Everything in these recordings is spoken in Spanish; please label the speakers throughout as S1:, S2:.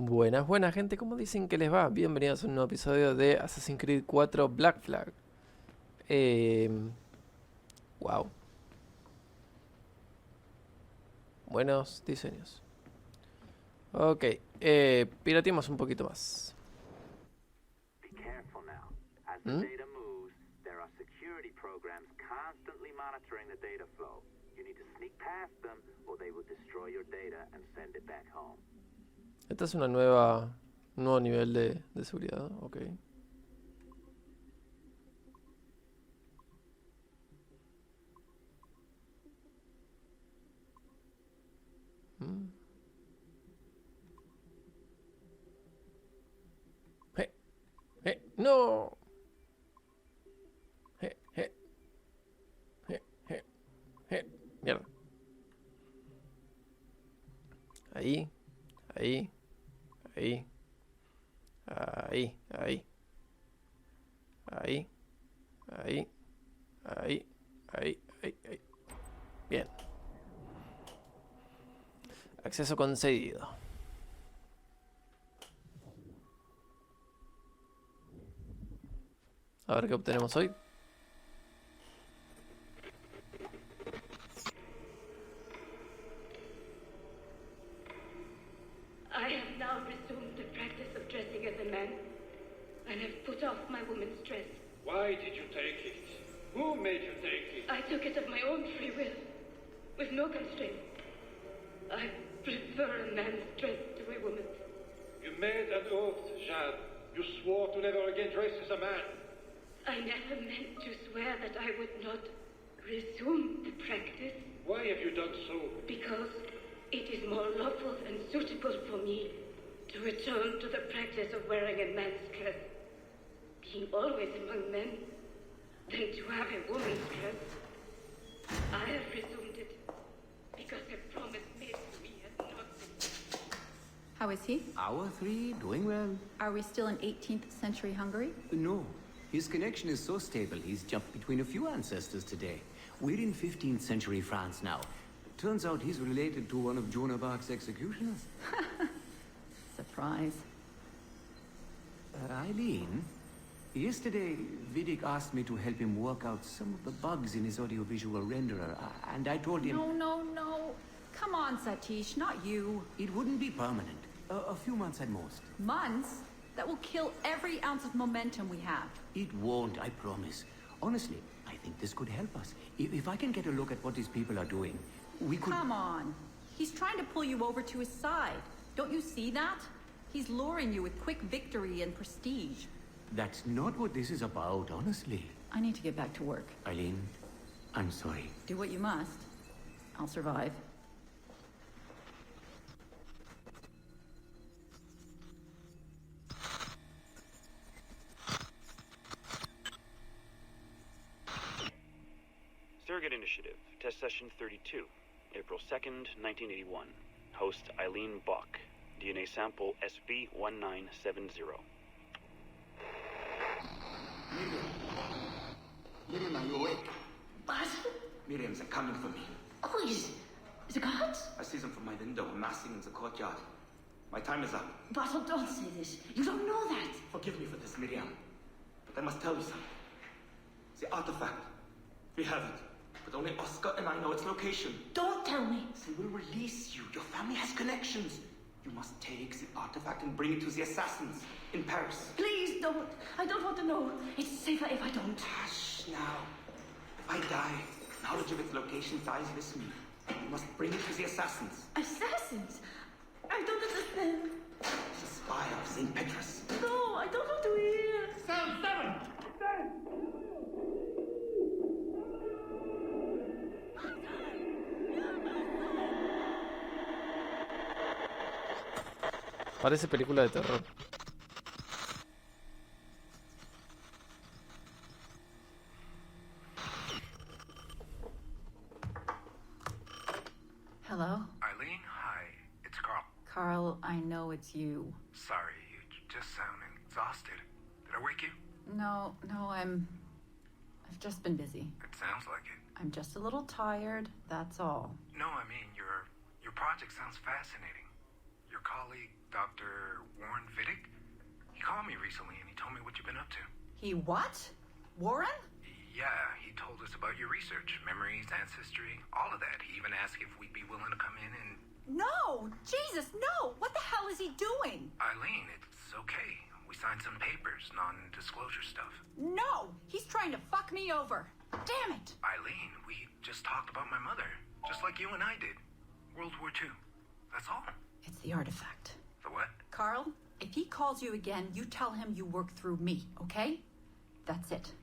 S1: Buenas, buenas gente, ¿cómo dicen que les va? Bienvenidos a un nuevo episodio de Assassin's Creed 4 Black Flag. Wow. Buenos diseños. Ok, pirateemos un poquito más. ¿Mm? Esta es un nuevo nivel de seguridad, ok. Mm. No. Mierda. Ahí, ahí, ahí, ahí, ahí, ahí, ahí, ahí, ahí, ahí. Bien. Acceso concedido. A ver qué obtenemos hoy.
S2: I have now resumed the practice of dressing as a man, and have put off my woman's dress.
S3: Why did you take it? Who made you take it?
S2: I took it of my own free will, with no constraint. I prefer a man's dress to a woman's.
S3: You made an oath, Jeanne. You swore to never again dress as a man.
S2: I never meant to swear that I would not resume the practice.
S3: Why have you done so?
S2: Because it is more lawful and suitable for me to return to the practice of wearing a man's dress, being always among men, than to have a woman's dress. I have resumed it because a promise made to me has not been.
S4: How is he?
S5: Our three, doing well.
S4: Are we still in 18th century Hungary?
S5: No, his connection is so stable he's jumped between a few ancestors today. We're in 15th century France now. Turns out he's related to one of Joan of Arc's executioners.
S4: Surprise.
S5: Eileen, yesterday Vidic asked me to help him work out some of the bugs in his audiovisual renderer, and I told him...
S4: No. Come on, Satish, not you.
S5: It wouldn't be permanent. A few months at most.
S4: Months? That will kill every ounce of momentum we have.
S5: It won't, I promise. Honestly, I think this could help us. If I can get a look at what these people are doing, we could...
S4: Come on. He's trying to pull you over to his side. Don't you see that? He's luring you with quick victory and prestige.
S5: That's not what this is about, honestly.
S4: I need to get back to work.
S5: Eileen, I'm sorry.
S4: Do what you must. I'll survive.
S6: Surrogate Initiative, Test Session 32, April 2nd, 1981. Host Eileen Bach, DNA sample SV1970.
S7: Miriam, are you awake?
S8: What?
S7: Miriam's are coming for me.
S8: Oh, is it gods?
S7: I see them from my window amassing in the courtyard. My time is up.
S8: Basil, don't say this. You don't know that.
S7: Forgive me for this, Miriam. But I must tell you something. The artifact. We have it. But only Oscar and I know its location.
S8: Don't tell me.
S7: They will release you. Your family has connections. You must take the artifact and bring it to the assassins in Paris.
S8: Please don't. I don't want to know. It's safer if I don't.
S7: Hush now. If I die, knowledge of its location dies with me. You must bring it to the assassins.
S8: Assassins? I don't understand.
S7: The spire of St. Petrus.
S8: No, I don't want to hear.
S7: Cell 7!
S1: Parece película de terror.
S4: Hello?
S9: Eileen, hi. It's Carl.
S4: Carl, I know it's you.
S9: Sorry, you just sound exhausted. Did I wake you?
S4: No, I've just been busy.
S9: It sounds like it.
S4: I'm just a little tired, that's all.
S9: No, I mean, your project sounds fascinating. Your colleague, Dr. Warren Vidic? He called me recently and he told me what you've been up to.
S4: He what? Warren?
S9: Yeah, he told us about your research, memories, ancestry, all of that. He even asked if we'd be willing to come in and...
S4: No! Jesus, no! What the hell is he doing?
S9: Eileen, it's okay. We signed some papers, non-disclosure stuff.
S4: No! He's trying to fuck me over. Damn it!
S9: Eileen, we just talked about my mother, just like you and I did. World War II. That's all.
S4: It's the artifact.
S9: The what?
S4: Carl, if he calls you again, you tell him you work through me, okay? That's it.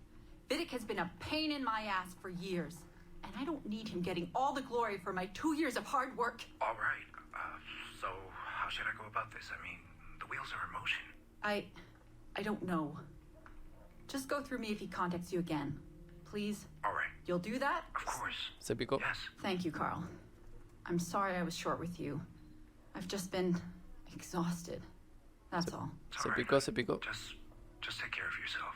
S4: Vidic has been a pain in my ass for years, and I don't need him getting all the glory for my 2 years of hard work.
S9: All right. So how should I go about this? I mean, the wheels are in motion.
S4: I don't know. Just go through me if he contacts you again. Please?
S9: All right.
S4: You'll do that?
S9: Of course.
S1: Se picó.
S9: Yes.
S4: Thank you, Carl. I'm sorry I was short with you. I've just been exhausted. That's all.
S9: It's
S1: Se
S9: all right.
S1: picó, se picó.
S9: Just take care of yourself.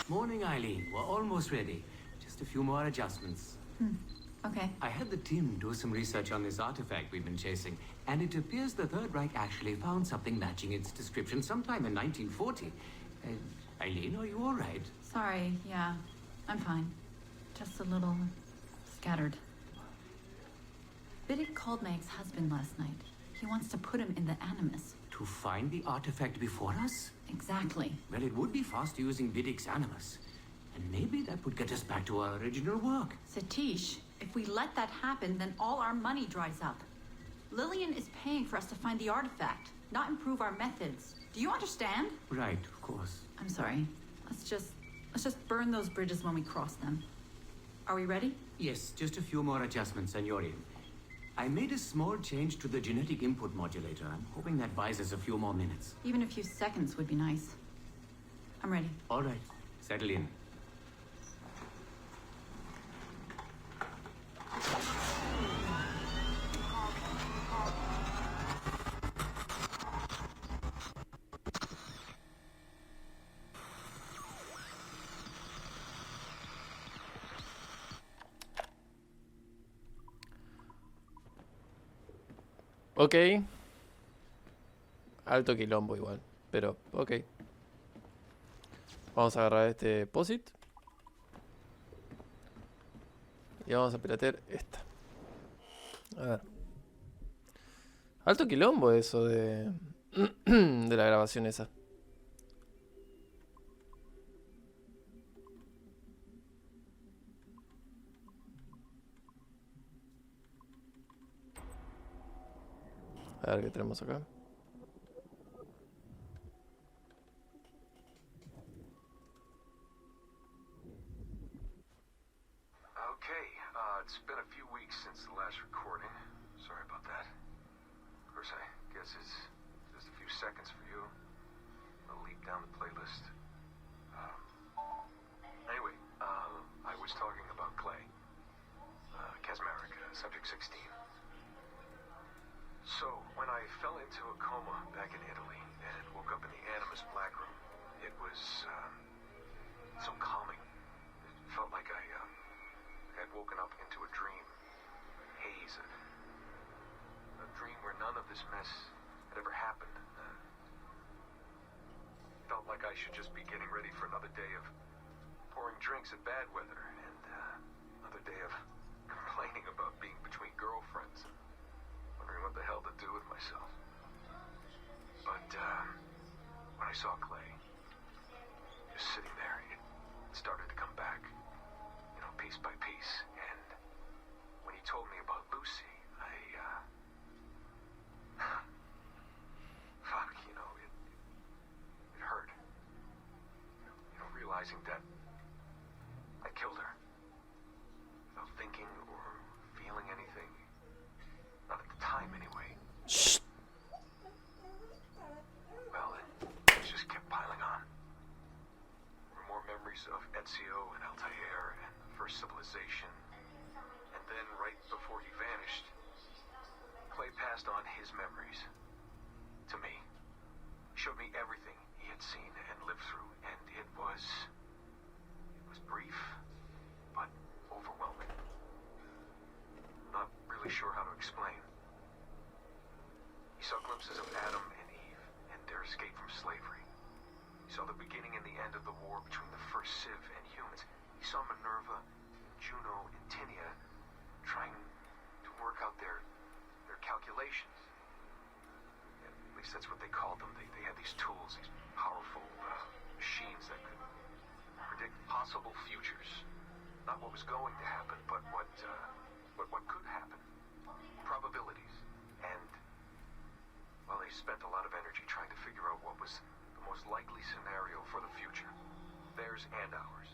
S5: Morning, Eileen. We're almost ready. Just a few more adjustments.
S4: Okay.
S5: I had the team do some research on this artifact we've been chasing, and it appears the Third Reich actually found something matching its description sometime in 1940. Eileen, are you all right?
S4: Sorry, yeah. I'm fine. Just a little scattered. Vidic called my ex-husband last night. He wants to put him in the Animus.
S5: To find the artifact before us?
S4: Exactly.
S5: Well, it would be fast using Vidic's Animus. And maybe that would get us back to our original work.
S4: Satish, if we let that happen, then all our money dries up. Lillian is paying for us to find the artifact, not improve our methods. Do you understand?
S5: Right, of course.
S4: I'm sorry. Let's just burn those bridges when we cross them. Are we ready?
S5: Yes, just a few more adjustments and you're in. I made a small change to the genetic input modulator. I'm hoping that buys us a few more minutes.
S4: Even a few seconds would be nice. I'm ready.
S5: All right, settle in.
S1: Ok. Alto quilombo igual. Pero, ok. Vamos a agarrar este POSIT. Y vamos a piratear esta. A ver. Alto quilombo eso de... de la grabación esa. A ver qué tenemos acá.
S9: Okay, it's been a few weeks since the last recording. Sorry about that. Of course, I guess it's just a few seconds for you. I'll leap down the playlist. Anyway, I was talking about Clay. Casmeric, subject 16. So, when I fell into a coma back in Italy and woke up in the Animus Black Room, it was so calming. It felt like I had woken up into a dream, haze, a dream where none of this mess had ever happened. Felt like I should just be getting ready for another day of pouring drinks at bad weather and another day of complaining about being between girlfriends. Wondering what the hell to do with myself. But, when I saw Clay, just sitting there, it started to come back, you know, piece by piece. And when he told me about Lucy, fuck, you know, it hurt. You know, realizing that I killed her without thinking or feeling anything. Not at the time, anyway.
S1: Shh.
S9: Well, it just kept piling on. There were more memories of Ezio and Altair and the first civilization. And then, right before he vanished, Clay passed on his memories to me. He showed me everything he had seen and lived through, and it was brief, but overwhelming. Not really explain. He saw glimpses of Adam and Eve and their escape from slavery. He saw the beginning and the end of the war between the first Civ and humans. He saw Minerva, Juno, and Tenia trying to work out their calculations. At least that's what they called them. They had these tools, these powerful machines that could predict possible futures. Not what was going to happen, but what could happen. Probabilities. And, well, they spent a lot of energy trying to figure out what was the most likely scenario for the future. Theirs and ours.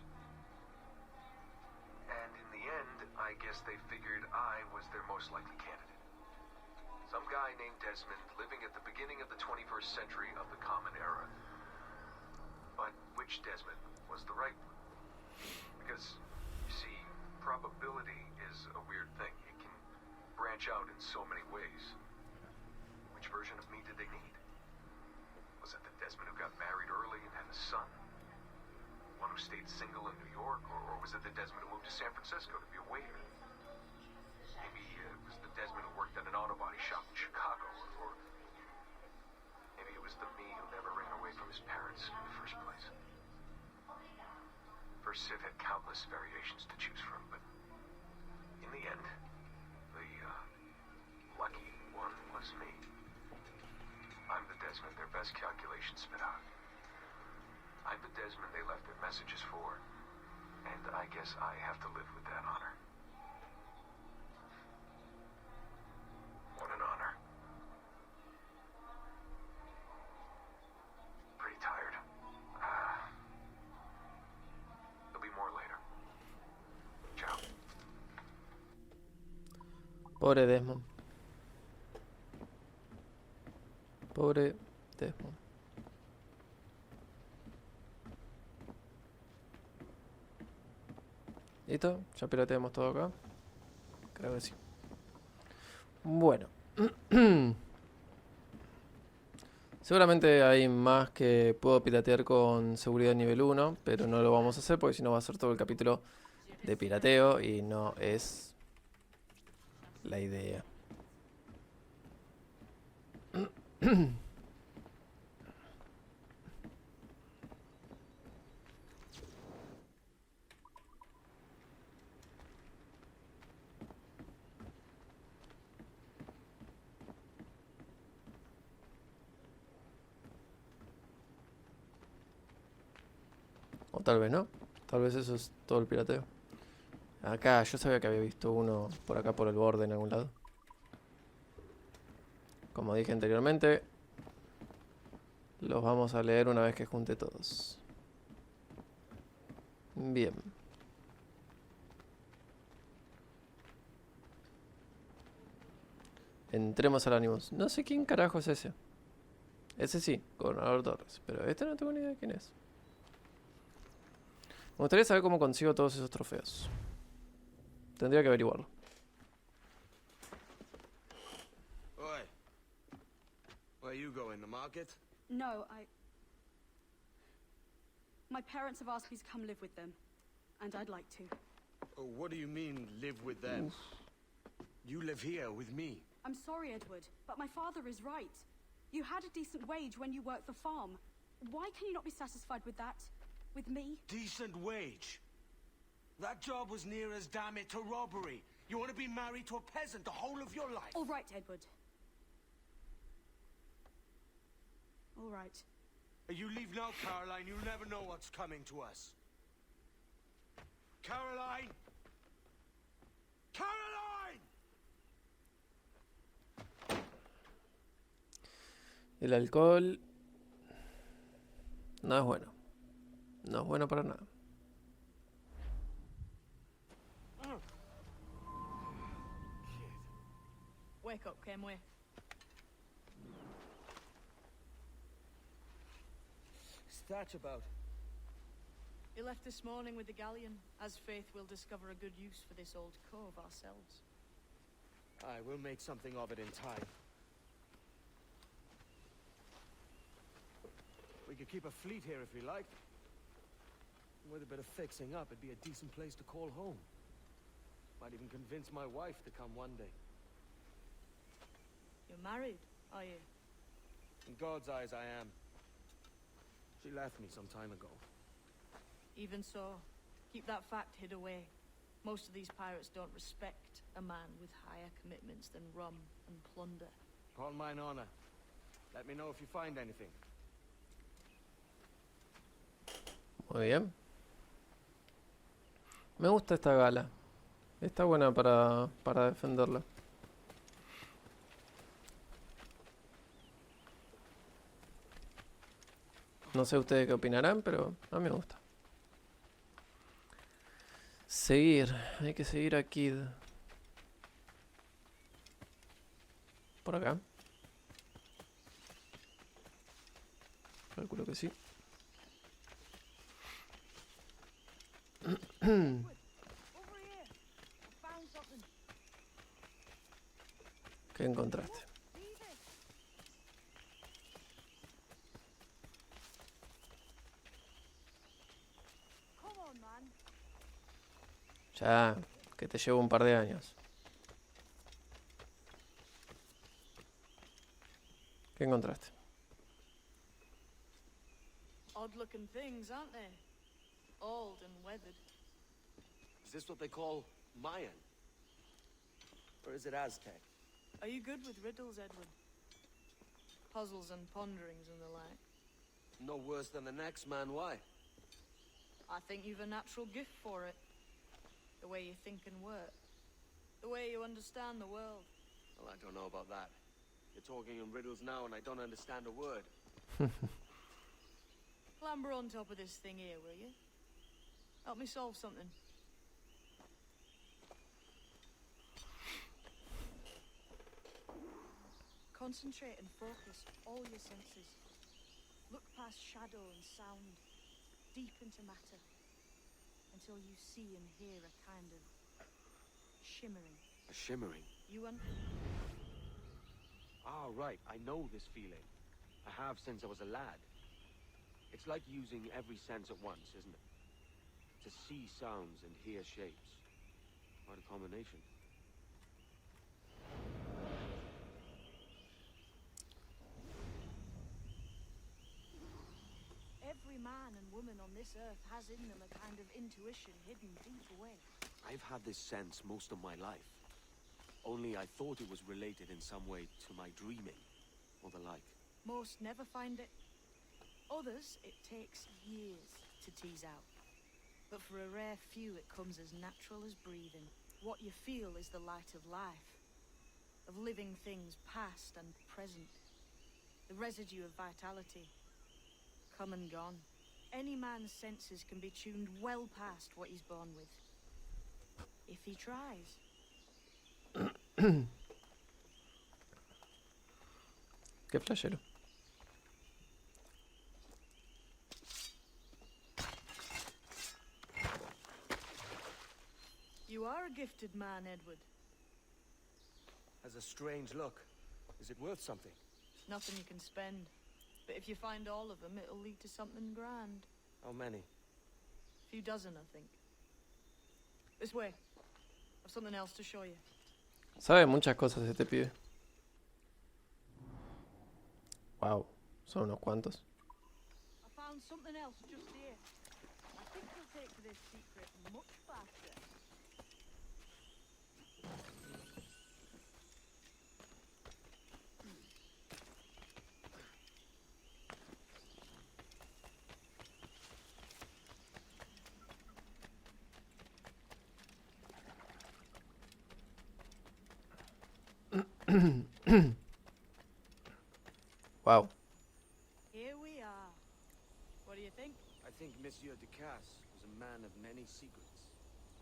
S9: And in the end, I guess they figured I was their most likely candidate. Some guy named Desmond living at the beginning of the 21st century of the Common Era. But which Desmond was the right one? Because, you see, probability is a weird thing. It can branch out in so many ways. Which version of me did they need? Was it the Desmond who got married early and had a son? One who stayed single in New York? Or was it the Desmond who moved to San Francisco to be a waiter? Maybe it was the Desmond who worked at an auto body shop in Chicago, or maybe it was the me who never ran away from his parents in the first place. First Civ had countless variations to choose from, but in the end, the lucky one was me. I'm the Desmond their best calculations spit out. I'm the Desmond they left their messages for, and I guess I have to live with that honor. What an honor. Pretty tired. There'll be more later. Ciao.
S1: Pobre Desmond. Pobre Desmond. ¿Listo? ¿Ya pirateamos todo acá? Creo que sí. Bueno. Seguramente hay más que puedo piratear con seguridad nivel 1, pero no lo vamos a hacer porque si no va a ser todo el capítulo de pirateo y no es la idea. O tal vez no. Tal vez eso es todo el pirateo. Acá, yo sabía que había visto uno por acá por el borde en algún lado. Como dije anteriormente, los vamos a leer una vez que junte todos. Bien. Entremos al Ánimos. No sé quién carajo es ese. Ese sí, Gobernador Torres. Pero este no tengo ni idea de quién es. Me gustaría saber cómo consigo todos esos trofeos. Tendría que averiguarlo.
S10: Oi. Where you going, the market?
S11: No, my parents have asked me to come live with them. And I'd like to.
S10: Oh, what do you mean, live with them? Oof. You live here with me.
S11: I'm sorry, Edward, but my father is right. You had a decent wage when you worked the farm. Why can you not be satisfied with that? With me?
S10: Decent wage? That job was near as, damn it, to robbery. You want to be married to a peasant the whole of your life?
S11: All right, Edward. All right.
S10: You leave now, Caroline. You'll never know what's coming to us. Caroline! Caroline!
S1: El alcohol no es bueno. No es bueno para nada.
S12: Wake up, Kenway.
S10: What's that about?
S12: He left this morning with the galleon, as faith will discover a good use for this old cove ourselves.
S10: Aye, we'll make something of it in time. We could keep a fleet here if we liked. With a bit of fixing up, it'd be a decent place to call home. Might even convince my wife to come one day.
S12: married, are you?
S10: In God's eyes, I am. She left me some time ago.
S12: Even so, keep that fact hid away. Most of these pirates don't respect a man with higher commitments than rum and plunder.
S10: Upon mine honor. Let me know if you find anything.
S1: Muy bien. Me gusta esta gala. Está buena para defenderla. No sé ustedes qué opinarán, pero a mí me gusta. Seguir. Hay que seguir a Kid. Por acá. Calculo que sí. ¿Qué encontraste? Ya, que te llevo un par de años. ¿Qué encontraste?
S12: Odd-looking things, aren't they? Old and weathered.
S10: Is this what they call Mayan? Or is it Aztec?
S12: Are you good with riddles, Edward? Puzzles and ponderings and the like.
S10: No worse than the next man, why?
S12: I think you've a natural gift for it. The way you think and work. The way you understand the world.
S10: Well, I don't know about that. You're talking in riddles now and I don't understand a word.
S12: Clamber on top of this thing here, will you? Help me solve something. Concentrate and focus all your senses. Look past shadow and sound, deep into matter, until you see and hear a kind of shimmering.
S10: A shimmering? Ah, right. I know this feeling. I have since I was a lad. It's like using every sense at once, isn't it? To see sounds and hear shapes. What a combination.
S12: Every man and woman on this earth has in them a kind of intuition hidden deep away.
S10: I've had this sense most of my life. Only I thought it was related in some way to my dreaming, or the like.
S12: Most never find it. Others, it takes years to tease out. But for a rare few, it comes as natural as breathing. What you feel is the light of life, of living things past and present. The residue of vitality, come and gone. Any man's senses can be tuned well past what he's born with. If he tries.
S1: Qué flashero.
S12: You are a gifted man, Edward.
S10: Has a strange look. Is it worth something?
S12: Nothing you can spend. But if you find all of them, it'll lead to something grand.
S10: How many?
S12: A few dozen, I think. This way. I've something else to show you.
S1: Sabe muchas cosas este pibe. Wow, son unos cuantos.
S12: I found something else just here. I think you'll take to this secret much faster.
S1: Wow.
S12: Here we are. What do you think?
S10: I think Monsieur Ducasse was a man of many secrets.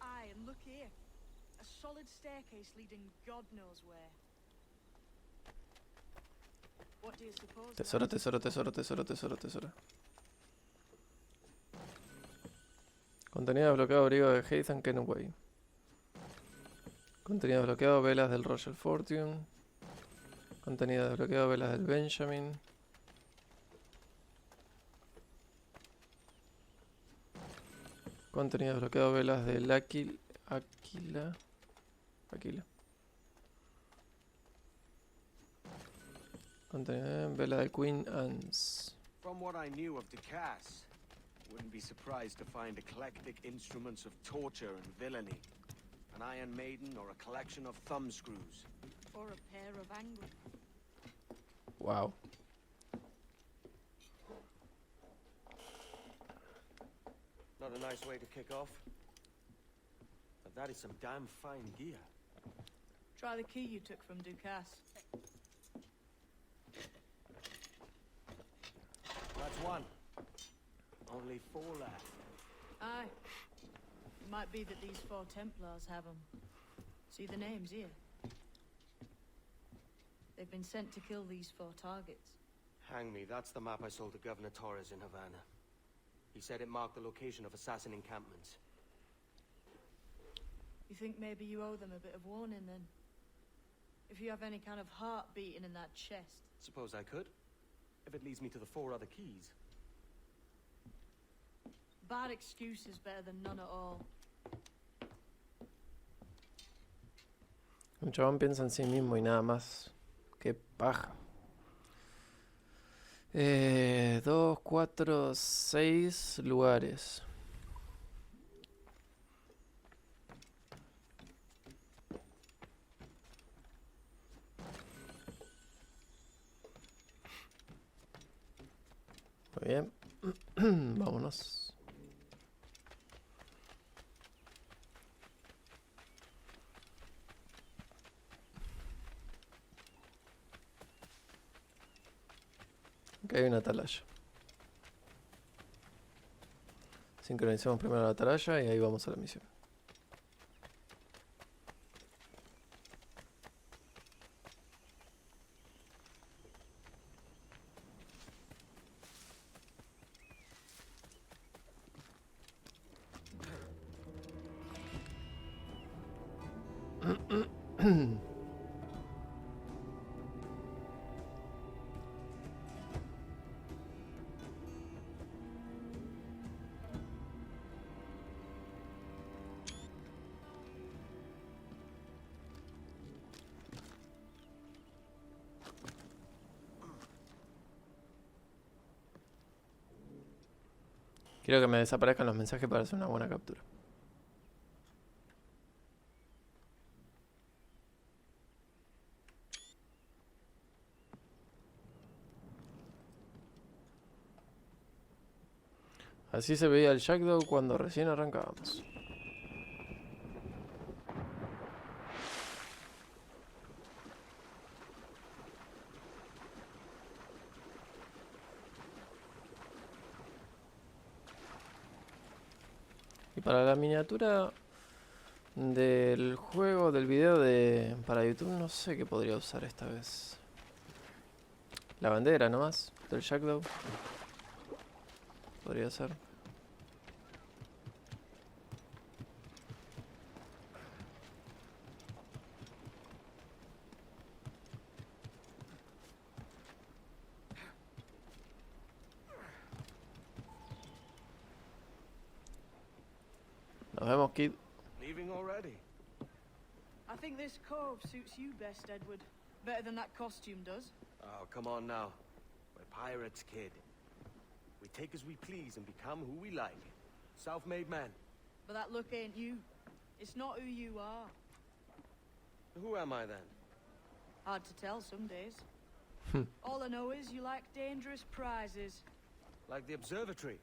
S12: Aye, and look here. A solid staircase leading God knows where. What do you suppose?
S1: Tesoro, tesoro, tesoro, tesoro, tesoro, tesoro. Contenido desbloqueado, abrigo de Haze and Kenway. Contenido desbloqueado, velas del Royal Fortune. Contenido desbloqueado, velas del Benjamin. Contenido desbloqueado, velas del Aquila. Vela de Queen Anne's.
S10: From what I knew of Decas, wouldn't be surprised to find eclectic instruments of torture and villainy. An Iron Maiden or a collection of thumb screws.
S12: Or a pair of angry.
S1: Wow.
S10: Not a nice way to kick off. But that is some damn fine gear.
S12: Try the key you took from Ducasse.
S10: That's one. Only 4 left.
S12: Aye. It might be that these 4 Templars have them. See the names here? They've been sent to kill these 4 targets.
S10: Hang me, that's the map I sold to Governor Torres in Havana. He said it marked the location of assassin encampments.
S12: You think maybe you owe them a bit of warning then? If you have any kind of heart beating in that chest.
S10: Suppose I could? If it leads me to the 4 other keys.
S12: Bad excuse is better than none at all.
S1: Un chabón piensa en sí mismo y nada más. Qué paja. 2, 4, 6 lugares. Muy bien. Vámonos. Acá hay una atalaya. Sincronizamos primero la atalaya y ahí vamos a la misión. Quiero que me desaparezcan los mensajes para hacer una buena captura. Así se veía el Jackdaw cuando recién arrancábamos. Y para la miniatura del juego, del video para YouTube, no sé qué podría usar esta vez. La bandera nomás, del Jackdaw. Podría ser. Nos vemos, Kid.
S10: Leaving already?
S12: I think this cove suits you best, Edward. Better than that costume does.
S10: Oh, come on now. We're pirates, kid. We take as we please and become who we like. Self-made men.
S12: But that look ain't you. It's not who you are.
S10: Who am I then?
S12: Hard to tell some days. All I know is you like dangerous prizes.
S10: Like the observatory.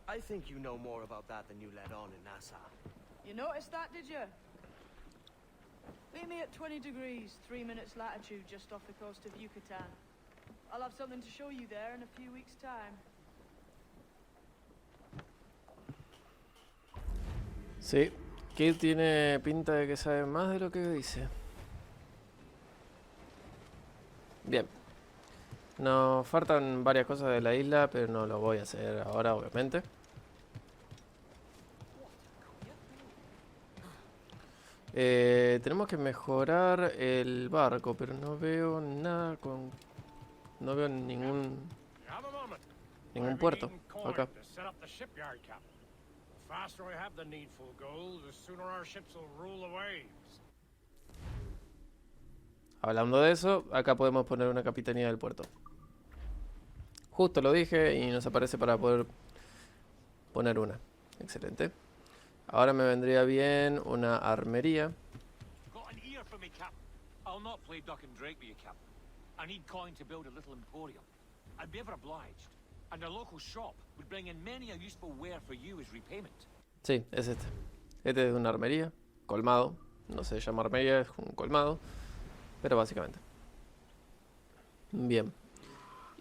S10: I think you know more about that than you let on in Nassau.
S12: You noticed that, did you? Meet me at 20 degrees, 3 minutes latitude just off the coast of Yucatan. I'll have something to show you there in a few weeks' time.
S1: Sí, Kid tiene pinta de que sabe más de lo que dice. Bien. Nos faltan varias cosas de la isla, pero no lo voy a hacer ahora, obviamente. Tenemos que mejorar el barco, pero no veo nada con... No veo ningún puerto acá. Hablando de eso, acá podemos poner una capitanía del puerto. Justo lo dije y nos aparece para poder poner una. Excelente. Ahora me vendría bien una armería.
S13: Got an ear for me, Cap. I'll not play duck and drake with you, Cap. I need coin to build a little emporium. I'd be ever obliged. And our local shop would bring in many a useful ware for you as repayment.
S1: Sí, es este. Este es una armería. Colmado. No se llama armería, es un colmado. Pero básicamente. Bien.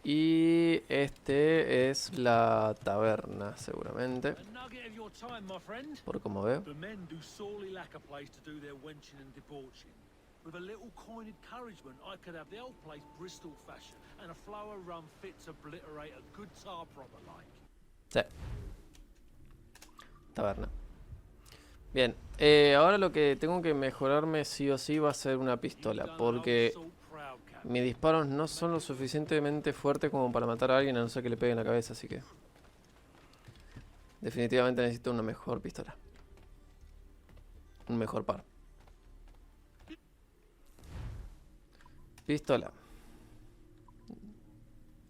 S1: Y este es la taberna, seguramente. Por como veo.
S13: The men do sorely lack a place to do their wenching and debauching. With a little coin encouragement, I could have the old place Bristol fashion and a flower run fit to obliterate a good tar proper like.
S1: Sí. Taberna. Bien, ahora lo que tengo que mejorarme sí o sí va a ser una pistola, porque mis disparos no son lo suficientemente fuertes como para matar a alguien, a no ser que le pegue en la cabeza, así que definitivamente necesito una mejor pistola. Un mejor par. Pistola.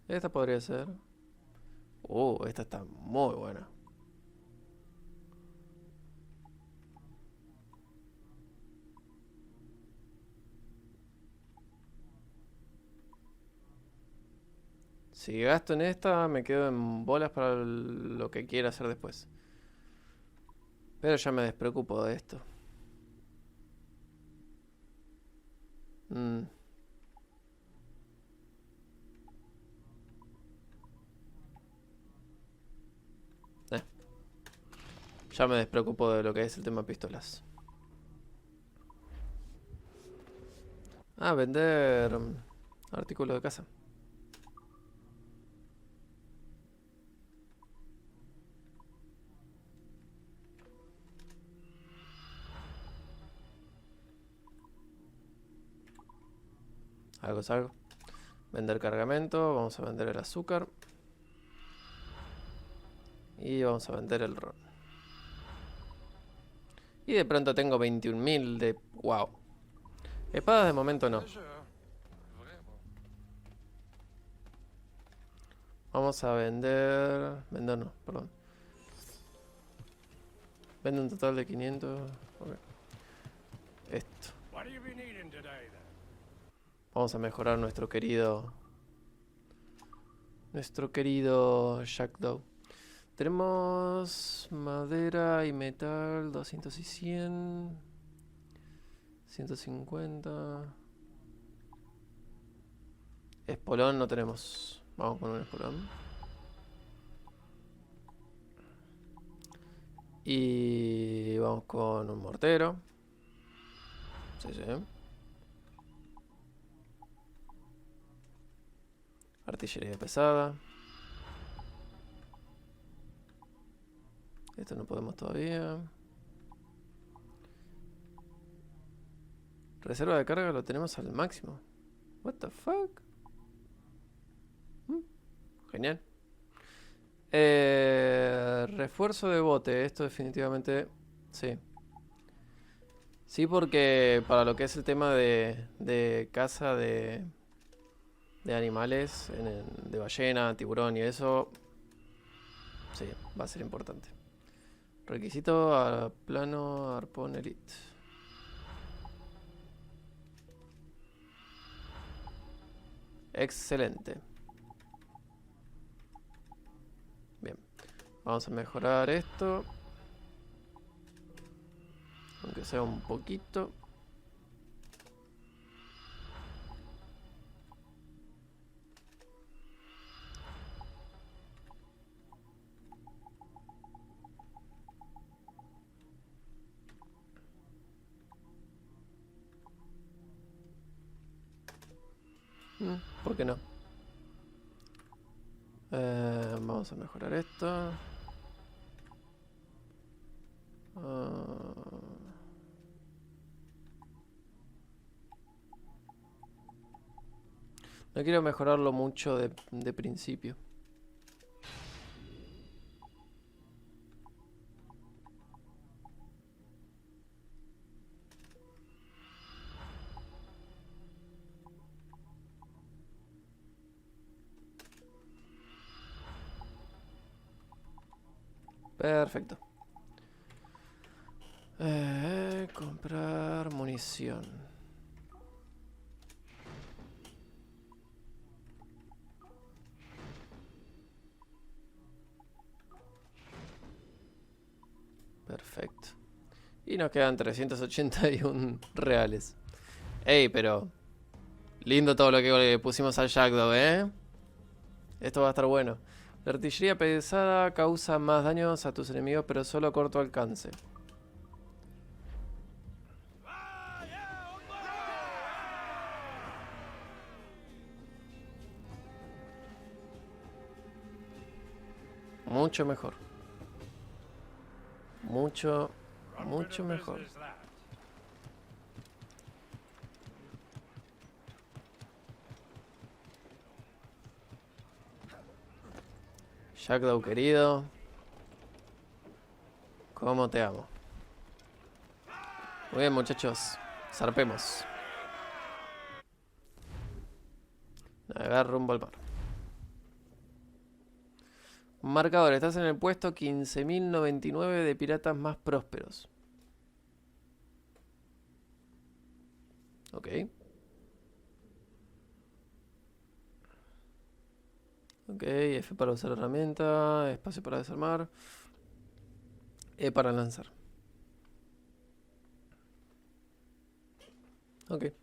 S1: Esta podría ser. Esta está muy buena. Si gasto en esta, me quedo en bolas para lo que quiera hacer después. Pero ya me despreocupo de esto. Ya me despreocupo de lo que es el tema pistolas. Vender artículos de casa. Algo es algo. Vender cargamento. Vamos a vender el azúcar. Y vamos a vender el ron. Y de pronto tengo 21.000 de... ¡Wow! Espadas de momento no. Vamos a vender... Vender no, perdón. Vende un total de 500... Okay. Esto. Vamos a mejorar nuestro querido Jackdaw. Tenemos madera y metal, 200 y 100, 150. Espolón no tenemos. Vamos con un espolón. Y vamos con un mortero. Sí, sí. Artillería pesada. Esto no podemos todavía. Reserva de carga lo tenemos al máximo. What the fuck? Genial. Refuerzo de bote. Esto definitivamente... Sí. Sí, porque para lo que es el tema de caza de animales, de ballena, tiburón y eso... Sí, va a ser importante. Requisito a plano arpón elite. Excelente. Bien. Vamos a mejorar esto. Aunque sea un poquito. ¿Por qué no? Vamos a mejorar esto. No quiero mejorarlo mucho de principio. Perfecto. Comprar munición. Perfecto. Y nos quedan 381 reales. Ey, pero... lindo todo lo que le pusimos al Jackdaw, ¿eh? Esto va a estar bueno. La artillería pesada causa más daños a tus enemigos, pero solo a corto alcance. Mucho mejor. Mucho mejor. Jackdaw querido, cómo te amo. Muy bien, muchachos, zarpemos. Navegar rumbo al mar. Marcador, estás en el puesto 15.099 de piratas más prósperos. Ok. Ok, F para usar herramienta, espacio para desarmar, E para lanzar. Ok.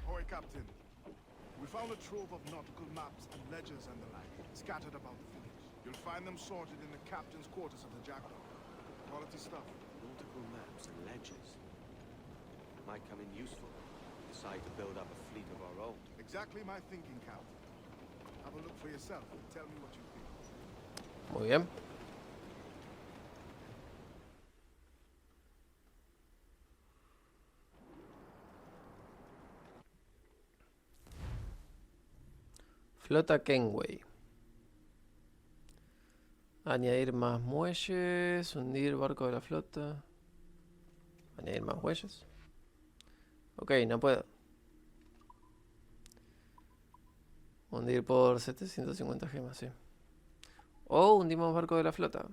S14: Ahoy, Captain. We found a trove of nautical maps and ledgers and the like, scattered about the fleet. You'll find them sorted in the captain's quarters of the Jackdaw. Quality stuff.
S10: Nautical maps and ledgers. Might come in useful. Decide to build up a fleet of our own.
S14: Exactly my thinking, Captain. Have a look for yourself and tell me what you think.
S1: Muy bien. Flota Kenway. Añadir más muelles. Hundir barco de la flota. Añadir más muelles. Ok, no puedo. Hundir por 750 gemas, sí. O hundimos barco de la flota.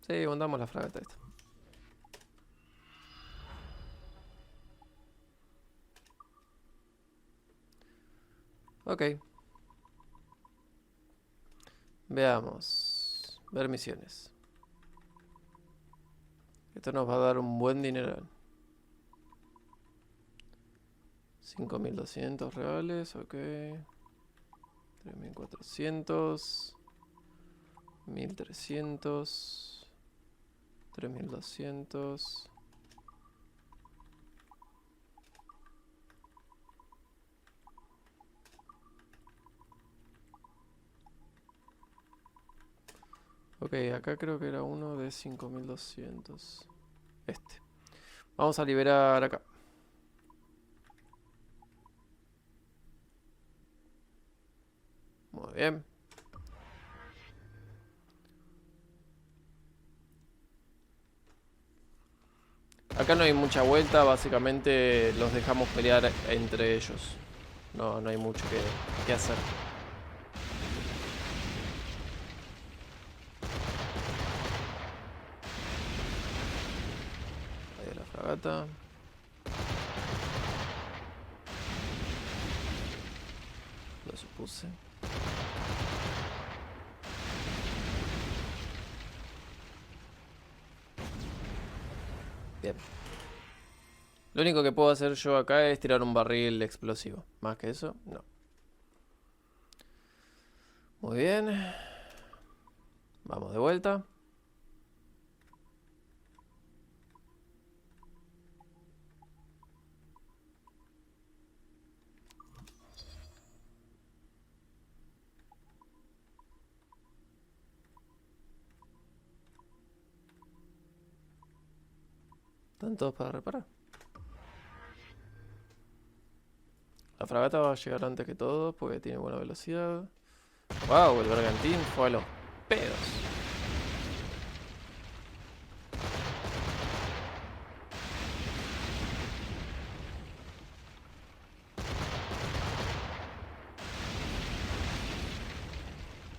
S1: Sí, hundamos la fragata esta. Ok. Veamos. Ver misiones. Esto nos va a dar un buen dineral. 5.200 reales, ok. 3.400. 1.300. 3.200. Ok, acá creo que era uno de 5.200. Este. Vamos a liberar acá. Muy bien. Acá no hay mucha vuelta, básicamente los dejamos pelear entre ellos. No hay mucho que hacer. Ahí la fragata. Lo supuse. Bien. Lo único que puedo hacer yo acá es tirar un barril explosivo. Más que eso, no. Muy bien. Vamos de vuelta. Están todos para reparar. La fragata va a llegar antes que todo porque tiene buena velocidad. Wow, el bergantín fue a los pedos.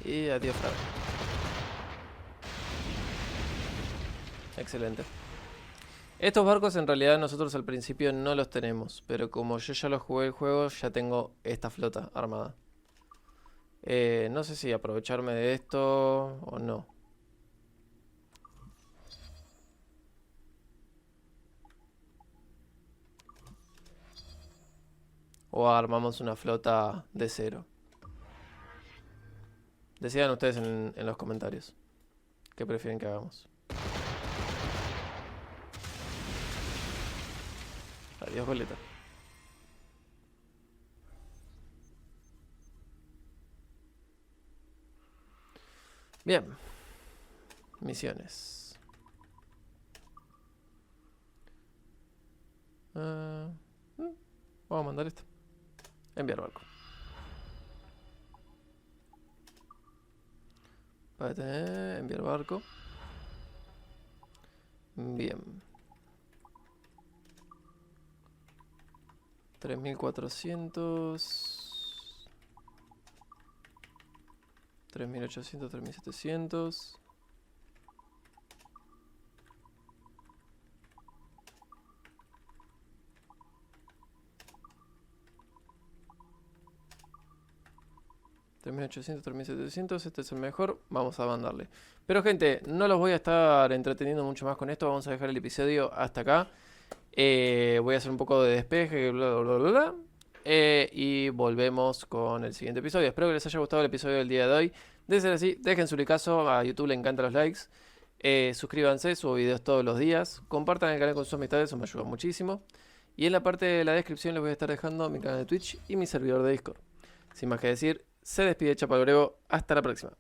S1: Y adiós, Fran. Excelente. Estos barcos en realidad nosotros al principio no los tenemos, pero como yo ya los jugué el juego, ya tengo esta flota armada. No sé si aprovecharme de esto o no. O armamos una flota de cero. Decidan ustedes en los comentarios qué prefieren que hagamos. Adiós, boleta. Bien. Misiones. Vamos a mandar esto. Enviar barco. Enviar barco. Bien. 3400. 3800, 3700. $3.800, 3.700, este es el mejor, vamos a mandarle. Pero gente, no los voy a estar entreteniendo mucho más con esto, vamos a dejar el episodio hasta acá. Voy a hacer un poco de despeje, bla bla bla bla. Y volvemos con el siguiente episodio. Espero que les haya gustado el episodio del día de hoy. De ser así, dejen su likazo, a YouTube le encantan los likes. Suscríbanse, subo videos todos los días. Compartan el canal con sus amistades, eso me ayuda muchísimo. Y en la parte de la descripción les voy a estar dejando mi canal de Twitch y mi servidor de Discord. Sin más que decir, se despide ChapaElBrevo, hasta la próxima.